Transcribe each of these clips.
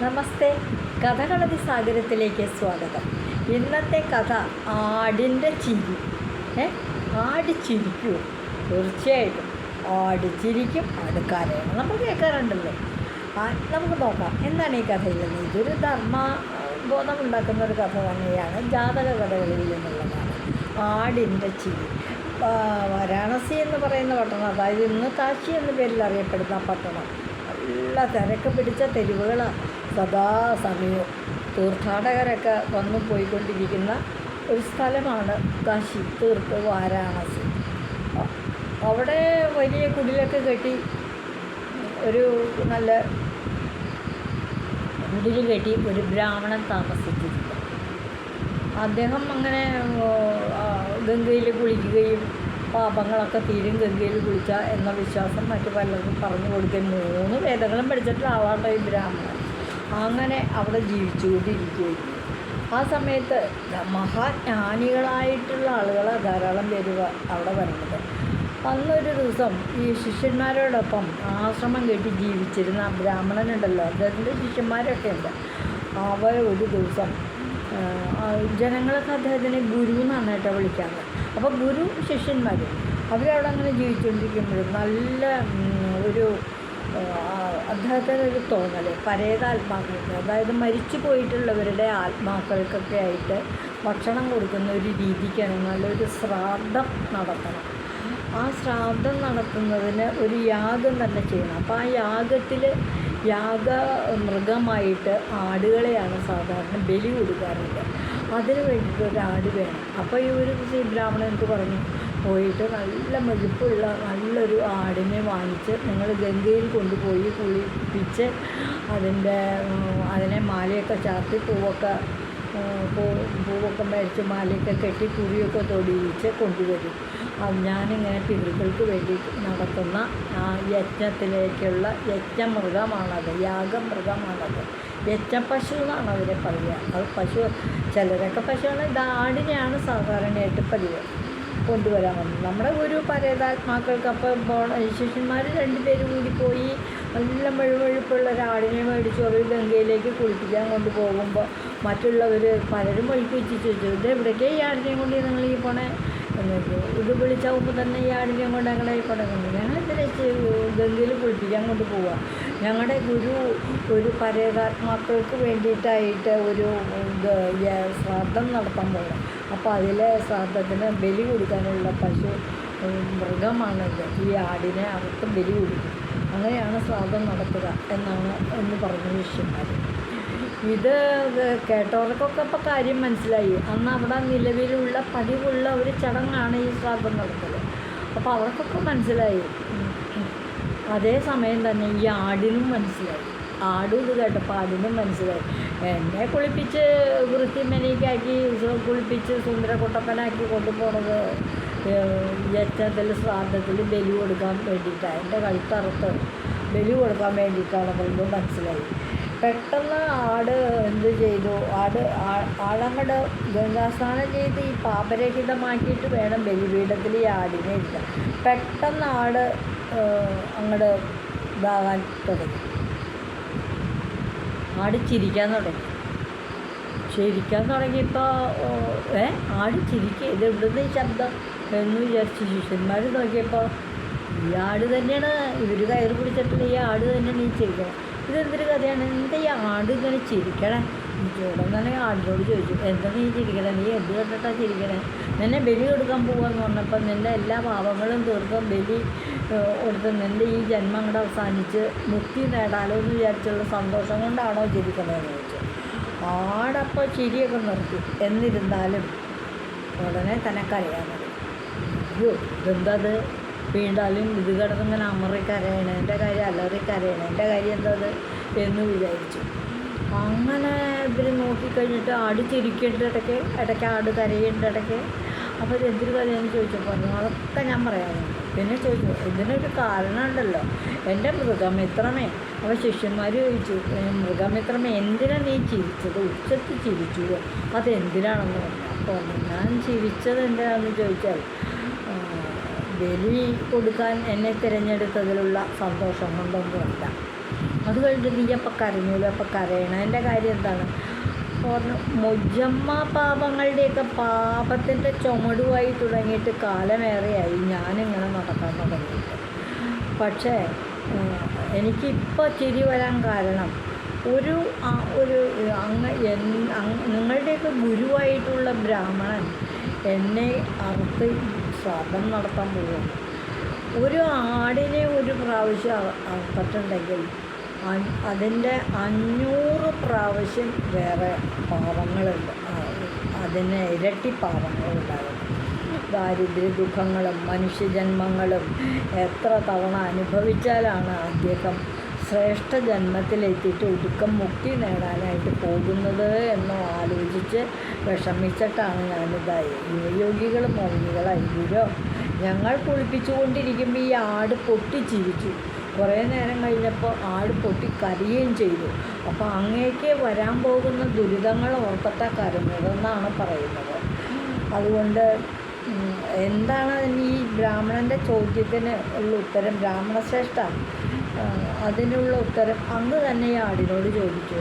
നമസ്തേ, കഥകളതി സാഗരത്തിലേക്ക് സ്വാഗതം. ഇന്നത്തെ കഥ ആടിൻ്റെ ചിരി. ആട് ചിരിക്കുമോ? തീർച്ചയായിട്ടും ആട് ചിരിക്കും, ആട് കരയണം. നമ്മൾ കേൾക്കാറുണ്ടല്ലോ. നമുക്ക് നോക്കാം എന്താണ് ഈ കഥയിലെന്ന്. ഇതൊരു ധർമ്മബോധം ഉണ്ടാക്കുന്ന ഒരു കഥ തന്നെയാണ്. ജാതക കഥകളിൽ നിന്നുള്ളതാണ് ആടിൻ്റെ ചിരി. വാരാണസി എന്ന് പറയുന്ന പട്ടണം, അതായത് ഇന്ന് കാശി എന്ന പേരിൽ അറിയപ്പെടുന്ന പട്ടണം, നല്ല തിരക്ക് പിടിച്ച തെരുവുകളാണ്. സദാസമയവും തീർത്ഥാടകരൊക്കെ വന്നു പോയിക്കൊണ്ടിരിക്കുന്ന ഒരു സ്ഥലമാണ് കാശി, വാരാണസി. അവിടെ വലിയ കുടിലൊക്കെ കെട്ടി ഒരു നല്ല കുടിൽ കെട്ടി ഒരു ബ്രാഹ്മണൻ താമസിച്ചിരുന്നു. അദ്ദേഹം അങ്ങനെ ഗംഗയിൽ കുളിക്കുകയും പാപങ്ങളൊക്കെ തീരും ഗംഗയിൽ കുളിച്ച എന്ന വിശ്വാസം മറ്റു പലർക്കും പറഞ്ഞു കൊടുക്കുകയും 3 വേദങ്ങളും പഠിച്ചിട്ട് ആവാട്ടോ ഈ ബ്രാഹ്മണൻ. അങ്ങനെ അവിടെ ജീവിച്ചുകൊണ്ടിരിക്കുകയും ആ സമയത്ത് മഹാജ്ഞാനികളായിട്ടുള്ള ആളുകളെ ധാരാളം പേര് അവിടെ വരുന്നത്. അന്നൊരു ദിവസം ഈ ശിഷ്യന്മാരോടൊപ്പം ആശ്രമം കെട്ടി ജീവിച്ചിരുന്ന ബ്രാഹ്മണനുണ്ടല്ലോ, അദ്ദേഹത്തിൻ്റെ ശിഷ്യന്മാരൊക്കെ ഉണ്ട്. അവർ ഒരു ദിവസം ജനങ്ങളൊക്കെ അദ്ദേഹത്തിനെ ഗുരു എന്നാണ് കേട്ടോ വിളിക്കാറ്. അപ്പോൾ ഗുരു ശിഷ്യന്മാർ അവരവിടെ അങ്ങനെ ജീവിച്ചുകൊണ്ടിരിക്കുമ്പോഴും നല്ല ഒരു അദ്ദേഹത്തിന് ഒരു തോന്നൽ പരേതാത്മാക്കൾക്ക്, അതായത് മരിച്ചു പോയിട്ടുള്ളവരുടെ ആത്മാക്കൾക്കൊക്കെ ആയിട്ട് ഭക്ഷണം കൊടുക്കുന്ന ഒരു രീതിക്കാണ് നല്ലൊരു ശ്രാദ്ധം നടത്തണം. ആ ശ്രാദ്ധം നടത്തുന്നതിന് ഒരു യാഗം തന്നെ ചെയ്യണം. അപ്പോൾ ആ യാഗത്തിൽ മൃഗമായിട്ട് ആടുകളെയാണ് സാധാരണ ബലി കൊടുക്കാറുണ്ട്. അതിന് വേണ്ടിയിട്ട് ഒരു ആട് വേണം. അപ്പോൾ ഈ ഒരു ബ്രാഹ്മണനക്ക് പറഞ്ഞു, പോയിട്ട് നല്ല മെഴുപ്പുള്ള നല്ലൊരു ആടിനെ വാങ്ങിച്ച് നിങ്ങൾ ഗംഗയിൽ കൊണ്ടുപോയി കുളിപ്പിച്ച് അതിനെ മാലയൊക്കെ ചാർത്തി പൂവൊക്കെ മേടിച്ച് മാലയൊക്കെ കെട്ടി കുഴിയൊക്കെ തൊടിയിച്ച് കൊണ്ടുവരും. ഞാനിങ്ങനെ പിതൃക്കൾക്ക് വേണ്ടി നടത്തുന്ന യജ്ഞത്തിലേക്കുള്ള യജ്ഞമൃഗമാണത്, യാഗമൃഗമാണത്. യജ്ഞപശു എന്നാണ് അവരെ പറയുക. അത് പശു, ചിലരൊക്കെ പശുവാണ്. ഇത് ആടിനെയാണ് സാധാരണയായിട്ട് പതിവ് കൊണ്ടുവരാൻ വന്നത്. നമ്മുടെ ഒരു പരേതാത്മാക്കൾക്ക്. അപ്പോൾ ശിഷ്യന്മാർ 2 പേര് കൂടി പോയി നല്ല മെഴുമെഴുപ്പുള്ള ഒരാടിനെ മേടിച്ചു. അവർ ഗംഗയിലേക്ക് കുളിപ്പിക്കാൻ കൊണ്ടുപോകുമ്പോൾ മറ്റുള്ളവർ പലരും വഴിക്ക് വെച്ച് ചോദിച്ചു, ഇത് എവിടേക്കേ ഈ ആടിനെയും കൊണ്ട് നിങ്ങൾ ഈ പോണേ എന്നിട്ട് ഇത് വിളിച്ചാവുമ്പോൾ തന്നെ ഈ ആടിനെയും കൊണ്ട് ഞങ്ങളെ ഈ പടം കൊണ്ട് ഞങ്ങൾ ഇതിനെ ഗംഗയിൽ കുളിപ്പിക്കാൻ കൊണ്ട് പോവുക. ഞങ്ങളുടെ ഗുരു ഒരു പരേതാത്മാക്കൾക്ക് വേണ്ടിയിട്ടായിട്ട് ഒരു ശ്രാദ്ധം നടത്താൻ പോകണം. അപ്പോൾ അതിലെ ശ്രാദ്ധത്തിന് ബലി കൊടുക്കാനുള്ള പശു മൃഗമാണത്. ഈ ആടിനെ അവർക്ക് ബലി കൊടുക്കും. അങ്ങനെയാണ് ശ്രാദ്ധം നടത്തുക എന്ന് പറഞ്ഞു ശിഷ്യന്മാർ. ഇത് കേട്ടവർക്കൊക്കെ ഇപ്പോൾ കാര്യം മനസ്സിലായി. അന്ന് അവിടെ നിലവിലുള്ള പതിവുള്ള ഒരു ചടങ്ങാണ് ഈ ശ്രാദ്ധം നടത്തൽ. അപ്പോൾ അവർക്കൊക്കെ മനസ്സിലായി. അതേ സമയം തന്നെ ഈ ആടിനും മനസ്സിലായി. ആടും ഇത് കേട്ടപ്പോൾ ആടിനും മനസ്സിലായി. എന്നെ കുളിപ്പിച്ച് വൃത്തിമേനിക്കാക്കി കുളിപ്പിച്ച് സുന്ദരക്കുട്ടപ്പനാക്കി കൊണ്ടുപോകുന്നത് യജ്ഞത്തിൽ ശ്രാദ്ധത്തിൽ ബലി കൊടുക്കാൻ വേണ്ടിയിട്ടാണ്, എൻ്റെ കഴുത്തറുത്ത് ബലി കൊടുക്കാൻ വേണ്ടിയിട്ടാണെന്നുള്ളത് മനസ്സിലായി. പെട്ടെന്ന് ആട് എന്ത് ചെയ്തു, ആടങ്ങട് ഗംഗാസ്നാനം ചെയ്ത് ഈ പാപരഹിതമാക്കിയിട്ട് വേണം ബലിപീഠത്തിൽ ഈ ആടിനെ ഇരിക്കാൻ. പെട്ടെന്ന് ആട് അങ്ങോട്ട് ഇതാകാൻ തുടങ്ങി. ആട് ചിരിക്കാൻ തുടങ്ങിയപ്പോൾ ആട് ചിരിക്കുക, ഇത് എവിടുന്ന് ഈ ശബ്ദം എന്ന് വിചാരിച്ച് ശിഷ്യന്മാർ നോക്കിയപ്പോൾ ഈ ആട് തന്നെയാണ്. ഇവർ കയറ് പിടിച്ചിട്ടുള്ള ഈ ആട് തന്നെയാണ് ഈ ചിരിക്കണം. ഇതെന്തൊരു കഥയാണ്, എന്താ ഈ ആട് ഇങ്ങനെ ചിരിക്കണേ? ചോടന്നെ ആടിനോട് ചോദിച്ചു, എന്താ നീ ചിരിക്കണേ? നീ എന്ത് കണ്ടിട്ടാണ് ചിരിക്കണേ? നിന്നെ ബലി കൊടുക്കാൻ പോകാമെന്ന് പറഞ്ഞപ്പോൾ നിൻ്റെ എല്ലാ പാപങ്ങളും തീർക്കാൻ ബലി കൊടുത്ത് നിൻ്റെ ഈ ജന്മം കൂടെ അവസാനിച്ച് മുക്തി നേടാലോ എന്ന് വിചാരിച്ചുള്ള സന്തോഷം കൊണ്ടാണോ ചിരിക്കണതെന്ന് ചോദിച്ചു. ആടപ്പോൾ ചിരിയൊക്കെ നിർത്തി. എന്നിരുന്നാലും ഉടനെ തനക്കറിയാൻ മതി. അയ്യോ ഇതെന്തത് വീണ്ടാലും ഇത് കിടന്നിങ്ങനെ അമറിക്കരയണേ, എൻ്റെ കാര്യം അലറിക്കരയണേ, എൻ്റെ കാര്യം എന്തത് എന്ന് വിചാരിച്ചു. അങ്ങനെ ഇവർ നോക്കിക്കഴിഞ്ഞിട്ട് ആട് ചിരിക്കേണ്ട ഇടയ്ക്ക് ആട് കരയേണ്ട ഇടയ്ക്ക്. അപ്പോൾ ഇതെന്തൊരു കഥയെന്ന് ചോദിച്ചപ്പോൾ പറഞ്ഞു, അതൊക്കെ ഞാൻ പറയാറുണ്ട്. പിന്നെ ചോദിച്ചു, ഇതിനൊരു കാരണമുണ്ടല്ലോ, എൻ്റെ മൃഗമിത്രമേ. അപ്പോൾ ശിഷ്യന്മാർ ചോദിച്ചു, മൃഗമിത്രമേ എന്തിനാണ് നീ ചിരിച്ചത്? ഉച്ചത്തിൽ ചിരിച്ചു, അതെന്തിനാണെന്ന് പറഞ്ഞു. അപ്പോൾ ഞാൻ ചിരിച്ചത് എന്തിനാണെന്ന് ചോദിച്ചാൽ ബലി കൊടുക്കാൻ എന്നെ തിരഞ്ഞെടുത്തതിലുള്ള സന്തോഷം കൊണ്ടൊന്നുമല്ല. അത് കഴിഞ്ഞിട്ട് നീ അപ്പം കരഞ്ഞൂലോ, അപ്പം കരയണതിൻ്റെ കാര്യം എന്താണ് പറഞ്ഞു. മൊജ്ജമ്മ പാപങ്ങളുടെയൊക്കെ പാപത്തിൻ്റെ ചുമടുമായി തുടങ്ങിയിട്ട് കാലമേറെയായി ഞാനിങ്ങനെ നടക്കാൻ തുടങ്ങിയിട്ട്. പക്ഷേ എനിക്കിപ്പോൾ ചിരി വരാൻ കാരണം ഒരു നിങ്ങളുടെയൊക്കെ ഗുരുവായിട്ടുള്ള ബ്രാഹ്മണൻ എന്നെ അറുത്ത് ശ്രാദ്ധം നടത്താൻ പോകുന്നു. ഒരു ആടിനെ ഒരു പ്രാവശ്യം അറുത്തിട്ടുണ്ടെങ്കിൽ അതിൻ്റെ 500 പ്രാവശ്യം വേറെ പാപങ്ങളുണ്ട്, അതിന് ഇരട്ടി പാപങ്ങളുണ്ടാകും. ദാരിദ്ര്യ ദുഃഖങ്ങളും മനുഷ്യജന്മങ്ങളും എത്ര തവണ അനുഭവിച്ചാലാണ് അദ്ദേഹം ശ്രേഷ്ഠ ജന്മത്തിലെത്തിയിട്ട് ഒടുക്കം മുക്തി നേടാനായിട്ട് പോകുന്നത് എന്നോ ആലോചിച്ച് വിഷമിച്ചിട്ടാണ് ഞാനിതായി. യുവയോഗികൾ മൗനികളായി. ഗുരു, ഞങ്ങൾ കുളിപ്പിച്ചുകൊണ്ടിരിക്കുമ്പോൾ ഈ ആട് പൊട്ടിച്ചിരിച്ചു. കുറേ നേരം കഴിഞ്ഞപ്പോൾ ആട് പൊട്ടി കരയുകയും ചെയ്തു. അപ്പോൾ അങ്ങേക്ക് വരാൻ പോകുന്ന ദുരിതങ്ങൾ ഓർത്തിട്ടാണ് കരഞ്ഞതെന്നാണ് പറയുന്നത്. അതുകൊണ്ട് എന്താണ് ഈ ബ്രാഹ്മണൻ്റെ ചോദ്യത്തിന് ഉള്ള ഉത്തരം? ബ്രാഹ്മണശ്രേഷ്ഠ, അതിനുള്ള ഉത്തരം അങ്ങ് തന്നെ ഈ ആടിനോട് ചോദിച്ചു.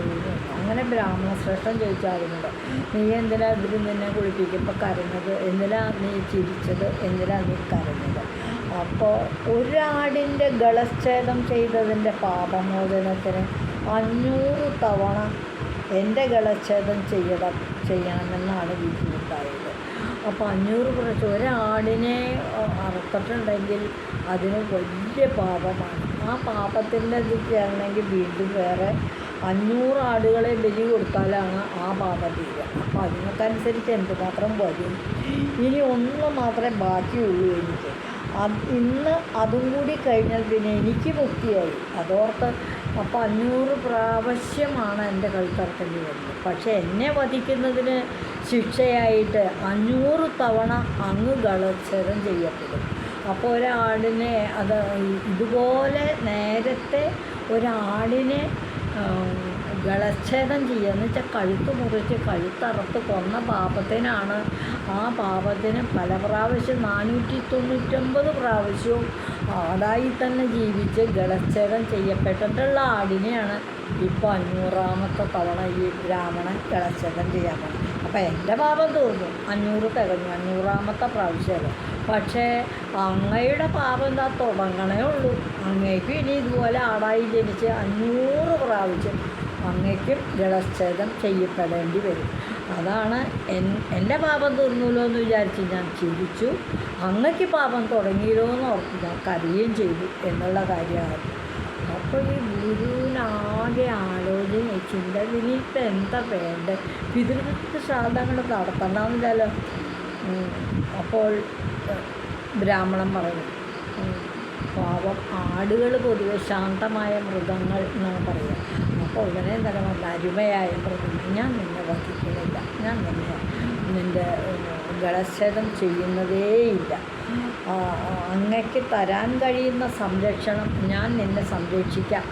അങ്ങനെ ബ്രാഹ്മണശ്രേഷ്ഠൻ ചോദിച്ച ആടിനോട്, നീ എന്തിനാ ഇതിൽ നിന്നെ കുളിപ്പിക്കുമ്പോൾ കരഞ്ഞത്? എന്തിനാ നീ ചിരിച്ചത്? എന്തിനാ നീ കരഞ്ഞത്? അപ്പോൾ ഒരാടിൻ്റെ ഗളച്ഛേദം ചെയ്തതിൻ്റെ പാപമോചനത്തിന് 500 തവണ എൻ്റെ ഗളച്ഛേദം ചെയ്യണമെന്നാണ് വിധി ഉണ്ടായത്. അപ്പോൾ 500 പ്രാവശ്യം ഒരാടിനെ അറുത്തിട്ടുണ്ടെങ്കിൽ അതിന് വലിയ പാപമാണ്. ആ പാപത്തിൻ്റെ ഇത് ചെയ്യണമെങ്കിൽ വീണ്ടും വേറെ 500 ആടുകളെ ബലി കൊടുത്താലാണ് ആ പാപം തീരുക. അപ്പോൾ അതിനൊക്കനുസരിച്ച് എന്തുമാത്രം വരും? ഇനി ഒന്ന് മാത്രമേ ബാക്കിയുള്ളൂ എനിക്ക്. ഇന്ന് അതും കൂടി കഴിഞ്ഞാൽ പിന്നെ എനിക്ക് മുക്തിയായി. അതോർത്ത് അപ്പോൾ 500 പ്രാവശ്യമാണ് എൻ്റെ കഴുത്തറക്കേണ്ടി വരുന്നത്. പക്ഷേ എന്നെ വധിക്കുന്നതിന് ശിക്ഷയായിട്ട് 500 തവണ അങ്ങ് ഗളച്ഛേദം ചെയ്യപ്പെടും. അപ്പോൾ ഒരാടിനെ ഇതുപോലെ നേരത്തെ ഒരാടിനെ ഗളച്ഛേദം ചെയ്യുക എന്ന് വെച്ചാൽ കഴുത്ത് മുറിച്ച് കഴുത്തറുത്ത് കൊന്ന പാപത്തിനാണ്. ആ പാപത്തിന് പല പ്രാവശ്യം 499 പ്രാവശ്യവും ആടായി തന്നെ ജീവിച്ച് ഗളച്ഛേദം ചെയ്യപ്പെട്ടിട്ടുള്ള ആടിനെയാണ് ഇപ്പോൾ 500ാമത്തെ തവണ ഈ ബ്രാഹ്മണൻ ഗളച്ഛേദം ചെയ്യാൻ പോകുന്നത്. അപ്പോൾ എൻ്റെ പാപം തീർന്നു, 500 തികഞ്ഞു, 500ാമത്തെ പ്രാവശ്യമല്ല. പക്ഷേ അങ്ങയുടെ പാപം എന്താ തുടങ്ങണേ ഉള്ളൂ. അങ്ങേക്കും ഇനി ഇതുപോലെ ആടായി ജനിച്ച് 500 പ്രാവശ്യം അങ്ങേക്കും ഗളച്ഛേദം ചെയ്യപ്പെടേണ്ടി വരും. അതാണ് എൻ്റെ പാപം തീർന്നല്ലോ എന്ന് വിചാരിച്ച് ഞാൻ ചിരിച്ചു. അങ്ങക്ക് പാപം തുടങ്ങിയല്ലോ എന്ന് ഓർത്ത് ഞാൻ കരയുകയും ചെയ്തു എന്നുള്ള കാര്യമാണ്. അപ്പോൾ ഈ ഗുരുവിനാകെ ആലോചന ചിന്ത, ഇനിയിപ്പോൾ എന്താ വേണ്ടത്? പിതൃകൾക്ക് ശ്രാദ്ധങ്ങൾ നടത്തണമെന്നില്ലല്ലോ. അപ്പോൾ ബ്രാഹ്മണൻ പറഞ്ഞു, പാവം ആടുകൾ പൊതുവെ ശാന്തമായ മൃഗങ്ങൾ എന്നാണ് പറയുക. അപ്പോൾ ഉടനെ തന്നെ പറഞ്ഞ, അരുമയായ മൃഗങ്ങൾ, ഞാൻ നിന്നെ വധിക്കുന്നില്ല, ഞാൻ നിൻ്റെ ഗളച്ഛേദം ചെയ്യുന്നതേയില്ല. അങ്ങക്ക് തരാൻ കഴിയുന്ന സംരക്ഷണം ഞാൻ നിന്നെ സംരക്ഷിക്കാം,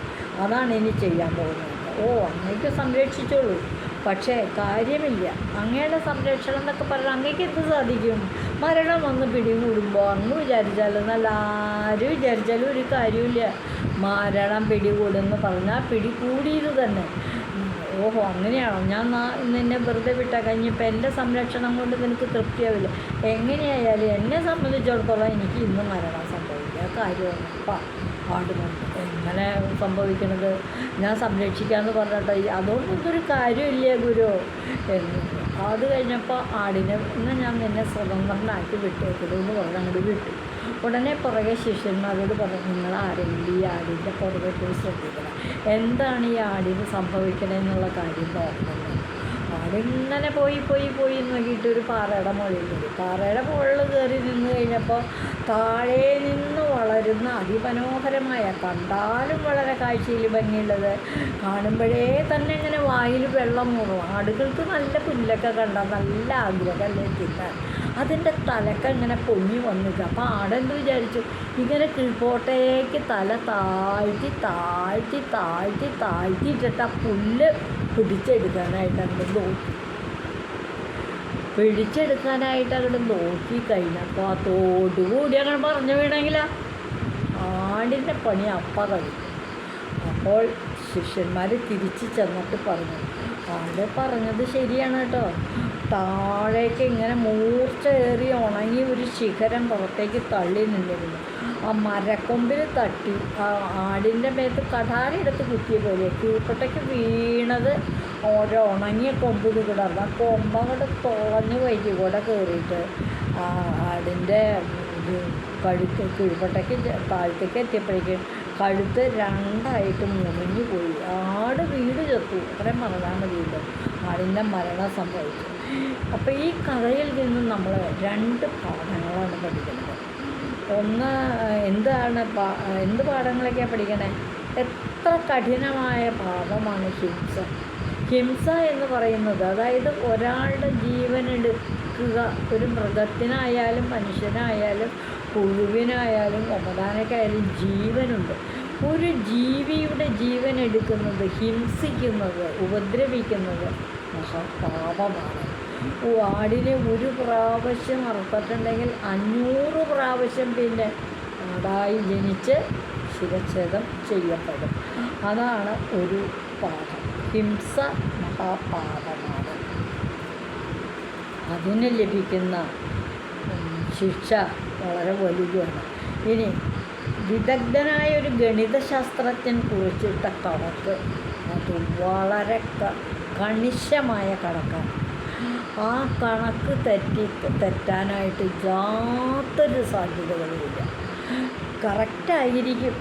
അതാണ് ഇനി ചെയ്യാൻ പോകുന്നത്. ഓ, അങ്ങേക്ക് സംരക്ഷിച്ചോളൂ, പക്ഷേ കാര്യമില്ല. അങ്ങയുടെ സംരക്ഷണം എന്നൊക്കെ പറഞ്ഞാൽ അങ്ങേക്ക് എന്ത് സാധിക്കും? മരണം വന്ന് പിടികൂടുമ്പോൾ അങ്ങ് വിചാരിച്ചാലും നല്ല ആരും വിചാരിച്ചാലും ഒരു കാര്യമില്ല. മരണം പിടികൂടെന്ന് പറഞ്ഞാൽ പിടികൂടിയത് തന്നെ. ഓഹോ, അങ്ങനെയാണോ? ഞാൻ നിന്നെ വെറുതെ വിട്ടാൽ കഴിഞ്ഞപ്പോൾ എൻ്റെ സംരക്ഷണം കൊണ്ട് നിനക്ക് തൃപ്തിയാവില്ല. എങ്ങനെയായാലും എന്നെ സംബന്ധിച്ചിടത്തോളം എനിക്ക് ഇന്ന് മരണം സംഭവിക്കുക കാര്യമാണ്. ആടുന്നുണ്ട് എങ്ങനെ സംഭവിക്കണത്? ഞാൻ സംരക്ഷിക്കാമെന്ന് പറഞ്ഞിട്ട് അതുകൊണ്ടൊരു കാര്യമില്ല ഗുരു എന്ന്. അത് കഴിഞ്ഞപ്പോൾ ആടിനെ ഇന്ന് ഞാൻ നിന്നെ സ്വതന്ത്രനാക്കി വിട്ടേക്കരുതെന്ന് പറഞ്ഞ് അങ്ങോട്ട് വിട്ടു. ഉടനെ പുറകെ ശിഷ്യന്മാരോട് പറഞ്ഞു, നിങ്ങൾ ആരെങ്കിലും ഈ ആടിൻ്റെ പുറകെ പോയി ശ്രദ്ധിക്കണം, എന്താണ് ഈ ആടിന് സംഭവിക്കണമെന്നുള്ള കാര്യം നോക്കുന്നത്. ആടിങ്ങനെ പോയി നോക്കിയിട്ട് ഒരു പാറയുടെ മുകളിൽ കയറി. പാറയുടെ മുകളിൽ കയറി നിന്ന് കഴിഞ്ഞപ്പോൾ താഴെ നിന്ന് വളരുന്ന അതിമനോഹരമായ, കണ്ടാലും വളരെ കാഴ്ചയിൽ ഭംഗിയുള്ളത്, കാണുമ്പോഴേ തന്നെ ഇങ്ങനെ വായിൽ വെള്ളം മൂറും. ആടുകൾക്ക് നല്ല പുല്ലൊക്കെ കണ്ടാൽ നല്ല ആഗ്രഹമല്ലേ തിന്നാൻ. അതിൻ്റെ തലക്ക ഇങ്ങനെ പൊങ്ങി വന്നിട്ട് അപ്പോൾ ആടെന്ത് വിചാരിച്ചു, ഇങ്ങനെ കീഴ്പോട്ടേക്ക് തല താഴ്ത്തിയിട്ടിട്ട് ആ പുല്ല് പിടിച്ചെടുക്കാനായിട്ട് അങ്ങ് നോക്കി. പിടിച്ചെടുക്കാനായിട്ട് അങ്ങോട്ട് നോക്കിക്കഴിഞ്ഞപ്പോൾ ആ തോടുകൂടി അങ്ങനെ പറഞ്ഞു വീണെങ്കിലാ ആടിൻ്റെ പണി അപ്പം കഴിയും. അപ്പോൾ ശിഷ്യന്മാർ തിരിച്ച് ചെന്നിട്ട് പറഞ്ഞു, ആട് പറഞ്ഞത് ശരിയാണ് കേട്ടോ. താഴേക്ക് ഇങ്ങനെ മൂർച്ചയേറി ഉണങ്ങി ഒരു ശിഖരം പുറത്തേക്ക് തള്ളി നിന്നിരുന്നു. ആ മരക്കൊമ്പിൽ തട്ടി ആ ആടിൻ്റെ മേത്ത് കഠാരി എടുത്ത് കുത്തിയ പോലെ കീഴ്പൊട്ടയ്ക്ക് വീണത് ഓരോ ഉണങ്ങിയ കൊമ്പിൽ കിടന്നു. ആ കൊമ്പങ്ങോട്ട് തുളഞ്ഞ് വൈകി കൂടെ കയറിയിട്ട് ആ ആടിൻ്റെ ഇത് കഴുത്ത് കീഴ്പൊട്ടയ്ക്ക് താഴത്തേക്ക് എത്തിയപ്പോഴേക്കും കഴുത്ത് രണ്ടായിട്ട് മുറിഞ്ഞു പോയി. ആട് വീട് ചത്തു. അത്രയും പറഞ്ഞാൽ മതിയല്ലോ. ആടിൻ്റെ മരണം സംഭവിച്ചു. അപ്പോൾ ഈ കഥയിൽ നിന്നും നമ്മൾ 2 പാഠങ്ങളാണ് പഠിക്കുന്നത്. ഒന്ന്, എന്ത് പാഠങ്ങളൊക്കെയാണ് പഠിക്കണേ? എത്ര കഠിനമായ പാപമാണ് ഹിംസ. ഹിംസ എന്ന് പറയുന്നത്, അതായത് ഒരാളുടെ ജീവനെടുക്കുക. ഒരു മൃഗത്തിനായാലും മനുഷ്യനായാലും പുഴുവിനായാലും ഒമ്പതാനൊക്കെയായാലും ജീവനുണ്ട്. ഒരു ജീവിയുടെ ജീവൻ എടുക്കുന്നത്, ഹിംസിക്കുന്നത്, ഉപദ്രവിക്കുന്നത് മഹാപാപമാണ്. ആടിനെ ഒരു പ്രാവശ്യം അറുത്തിട്ടുണ്ടെങ്കിൽ 500 പ്രാവശ്യം പിന്നെ ആടായി ജനിച്ച് ശിരച്ഛേദം ചെയ്യപ്പെടും. അതാണ് ഒരു പാപം. ഹിംസ മഹാപാപമാണ്. അതിന് ലഭിക്കുന്ന ശിക്ഷ വളരെ വലുതാണ്. ഇനി വിദഗ്ധനായ ഒരു ഗണിതശാസ്ത്രജ്ഞൻ കുറിച്ചിട്ട കണക്ക് അത് വളരെ കണിശമായ കണക്കാണ്. ആ കണക്ക് തെറ്റാനായിട്ട് യാതൊരു സാധ്യതകളുമില്ല. കറക്റ്റായിരിക്കും.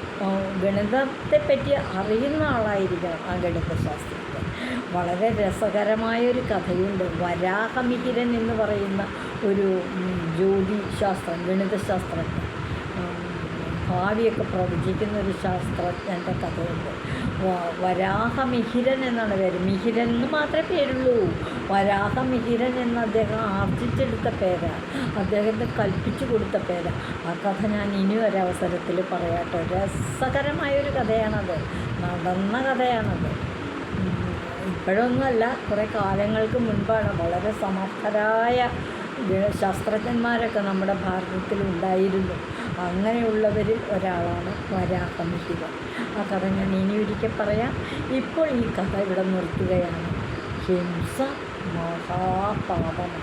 ഗണിതത്തെപ്പറ്റി അറിയുന്ന ആളായിരിക്കണം ആ ഗണിതശാസ്ത്രജ്ഞൻ. വളരെ രസകരമായൊരു കഥയുണ്ട്. വരാഹമിഹിരൻ എന്ന് പറയുന്ന ഒരു ഗണിതശാസ്ത്രജ്ഞൻ, ഭാവിയൊക്കെ പ്രവചിക്കുന്ന ഒരു ശാസ്ത്രജ്ഞൻ്റെ കഥയുണ്ട്. വരാഹമിഹിരൻ എന്നാണ് പേര്. മിഹിരൻ എന്ന് മാത്രമേ പേരുള്ളൂ. വരാഹമിഹിരൻ എന്ന് അദ്ദേഹം ആർജിച്ചെടുത്ത പേരാണ്, അദ്ദേഹത്തെ കൽപ്പിച്ചു കൊടുത്ത പേരാണ്. ആ കഥ ഞാൻ ഇനി ഒരവസരത്തിൽ പറയാട്ടോ. രസകരമായൊരു കഥയാണത്, നടന്ന കഥയാണത്. ഇപ്പോഴൊന്നുമല്ല, കുറേ കാലങ്ങൾക്ക് മുൻപാണ്. വളരെ സമർത്ഥരായ ശാസ്ത്രജ്ഞന്മാരൊക്കെ നമ്മുടെ ഭാരതത്തിൽ ഉണ്ടായിരുന്നു. അങ്ങനെയുള്ളവരിൽ ഒരാളാണ് വരാഹമിഹിരൻ. ആ കഥ ഞാൻ ഇനി ഒരിക്കൽ പറയാം. ഇപ്പോൾ ഈ കഥ ഇവിടെ നിർത്തുകയാണ്. ഹിംസ മഹാപാപമാണ്,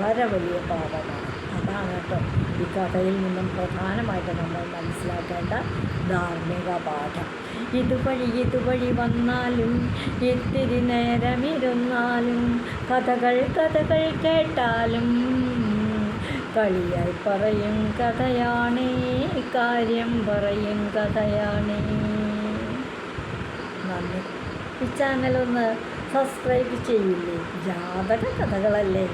വളരെ വലിയ പാപമാണ്. അതാണ് കേട്ടോ ഈ കഥയിൽ നിന്നും പ്രധാനമായിട്ട് നമ്മൾ മനസ്സിലാക്കേണ്ട ധാർമ്മിക പാഠം. ഇതുവഴി വന്നാലും ഇത്തിരി നേരമിരുന്നാലും കഥകൾ കേട്ടാലും കളിയായി പറയും കഥയാണേ, കാര്യം പറയും കഥയാണേ. നന്ദി. ഈ ചാനലൊന്ന് സബ്സ്ക്രൈബ് ചെയ്യില്ലേ? ജാതക കഥകളല്ലേ.